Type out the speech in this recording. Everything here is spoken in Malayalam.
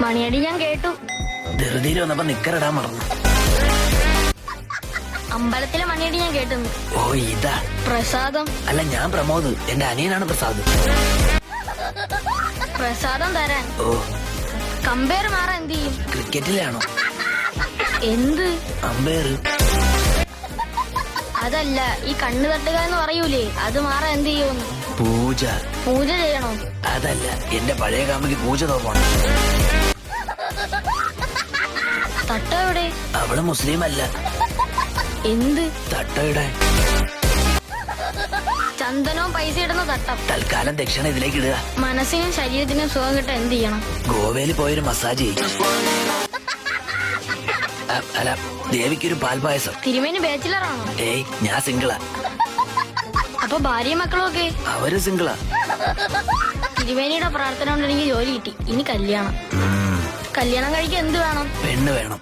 മണിയടി ഞാൻ കേട്ടു. ധൃതിയിൽ വന്നപ്പോ നിക്കറിടാൻ മറന്നു. അമ്പലത്തിലെ മണിയടി ഞാൻ കേട്ടു. ഓ ഇതാ പ്രസാദം. അല്ല, ഞാൻ പ്രമോദ്. എന്റെ അനിയനാണ് പ്രസാദ്. പ്രസാദം തരാൻ ഓ കമ്പയർ മാറാൻ എന്ത് ചെയ്യും? ക്രിക്കറ്റിലാണോ? എന്ത് അമ്പയർ? അതല്ല, ഈ കണ്ണ് തട്ടുക എന്ന് പറയൂലേ, അത് മാറാൻ എന്ത് ചെയ്യുമെന്ന്. പൂജ. പൂജ ചെയ്യണോ? അതല്ല, എന്റെ പഴയ കാമുകി പൂജ തോന്നണം. തട്ട എവിടെ? അവള് മുസ്ലിം അല്ല. എന്ത് തട്ട ഇടാൻ. ചന്ദനവും പൈസ ഇടുന്ന തട്ടം. തൽക്കാലം ദക്ഷിണ ഇതിലേക്ക് ഇടുക. മനസ്സിനും ശരീരത്തിനും സുഖം കിട്ടാൻ എന്ത് ചെയ്യണം? ഗോവയിൽ പോയൊരു മസാജ് ചെയ്യും. അല്ല, ദേവിക്കൊരു പാൽപായസം. തിരുമേനി ബാച്ചിലറാണോ? ഏയ്, ഞാൻ സിംഗിളാ. അപ്പൊ ഭാര്യയും മക്കളും ഒക്കെ? അവര് സിംഗിളാ. തിരുമേനിയുടെ പ്രാർത്ഥന കൊണ്ട് എനിക്ക് ജോലി കിട്ടി. ഇനി കല്യാണം. കല്യാണം കഴിക്കാൻ എന്ത് വേണം? പെണ്ണ് വേണം.